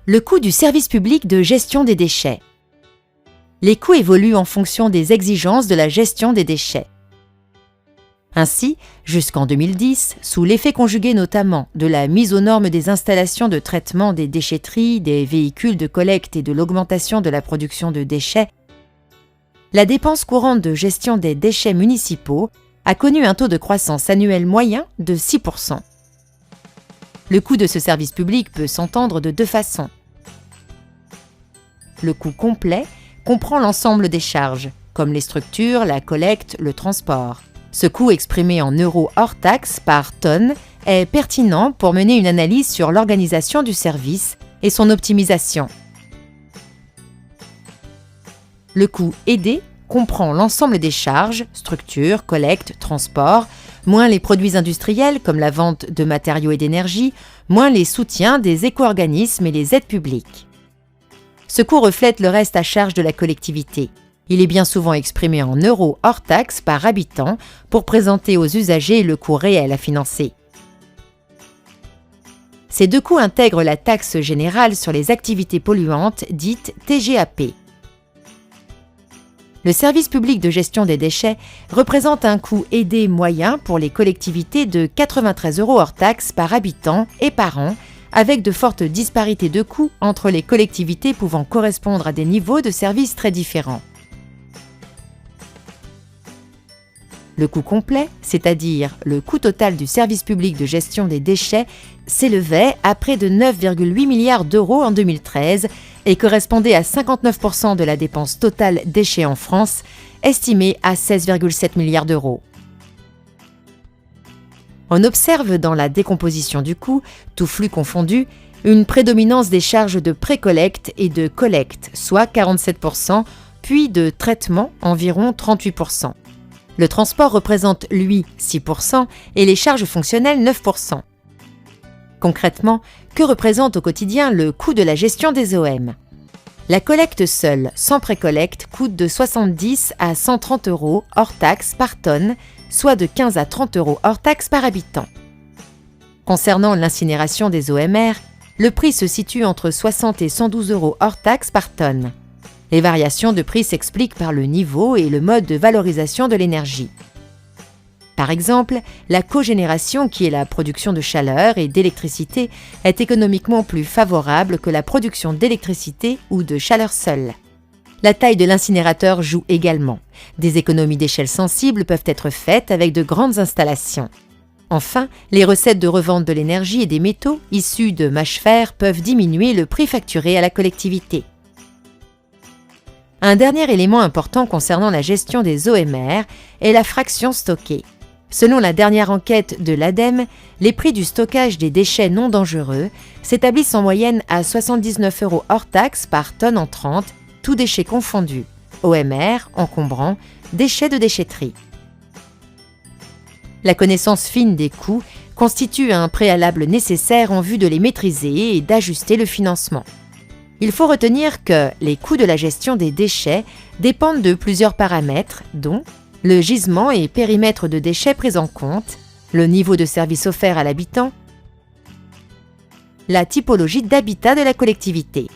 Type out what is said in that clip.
Le coût du service public de gestion des déchets. Les coûts évoluent en fonction des exigences de la gestion des déchets. Ainsi, jusqu'en 2010, sous l'effet conjugué notamment de la mise aux normes des installations de traitement des déchetteries, des véhicules de collecte et de l'augmentation de la production de déchets, la dépense courante de gestion des déchets municipaux a connu un taux de croissance annuel moyen de 6%. Le coût de ce service public peut s'entendre de deux façons. Le coût complet comprend l'ensemble des charges, comme les structures, la collecte, le transport. Ce coût exprimé en euros hors taxe par tonne est pertinent pour mener une analyse sur l'organisation du service et son optimisation. Le coût aidé comprend l'ensemble des charges, structures, collecte, transport, moins les produits industriels comme la vente de matériaux et d'énergie, moins les soutiens des éco-organismes et les aides publiques. Ce coût reflète le reste à charge de la collectivité. Il est bien souvent exprimé en euros hors taxe par habitant pour présenter aux usagers le coût réel à financer. Ces deux coûts intègrent la taxe générale sur les activités polluantes, dite TGAP. Le service public de gestion des déchets représente un coût aidé moyen pour les collectivités de 93 € hors taxe par habitant et par an, avec de fortes disparités de coûts entre les collectivités pouvant correspondre à des niveaux de services très différents. Le coût complet, c'est-à-dire le coût total du service public de gestion des déchets, s'élevait à près de 9,8 milliards d'euros en 2013 et correspondait à 59% de la dépense totale déchets en France, estimée à 16,7 milliards d'euros. On observe dans la décomposition du coût, tout flux confondu, une prédominance des charges de pré-collecte et de collecte, soit 47%, puis de traitement, environ 38%. Le transport représente, lui, 6% et les charges fonctionnelles 9%. Concrètement, que représente au quotidien le coût de la gestion des OM ? La collecte seule, sans précollecte, coûte de 70 à 130 € hors taxe par tonne, soit de 15 à 30 € hors taxe par habitant. Concernant l'incinération des OMR, le prix se situe entre 60 et 112 € hors taxe par tonne. Les variations de prix s'expliquent par le niveau et le mode de valorisation de l'énergie. Par exemple, la cogénération, qui est la production de chaleur et d'électricité, est économiquement plus favorable que la production d'électricité ou de chaleur seule. La taille de l'incinérateur joue également. Des économies d'échelle sensibles peuvent être faites avec de grandes installations. Enfin, les recettes de revente de l'énergie et des métaux issus de mâche-fer peuvent diminuer le prix facturé à la collectivité. Un dernier élément important concernant la gestion des OMR est la fraction stockée. Selon la dernière enquête de l'ADEME, les prix du stockage des déchets non dangereux s'établissent en moyenne à 79 € hors taxe par tonne entrante, tous déchets confondus, OMR, encombrants, déchets de déchetterie. La connaissance fine des coûts constitue un préalable nécessaire en vue de les maîtriser et d'ajuster le financement. Il faut retenir que les coûts de la gestion des déchets dépendent de plusieurs paramètres, dont le gisement et périmètre de déchets pris en compte, le niveau de service offert à l'habitant, la typologie d'habitat de la collectivité.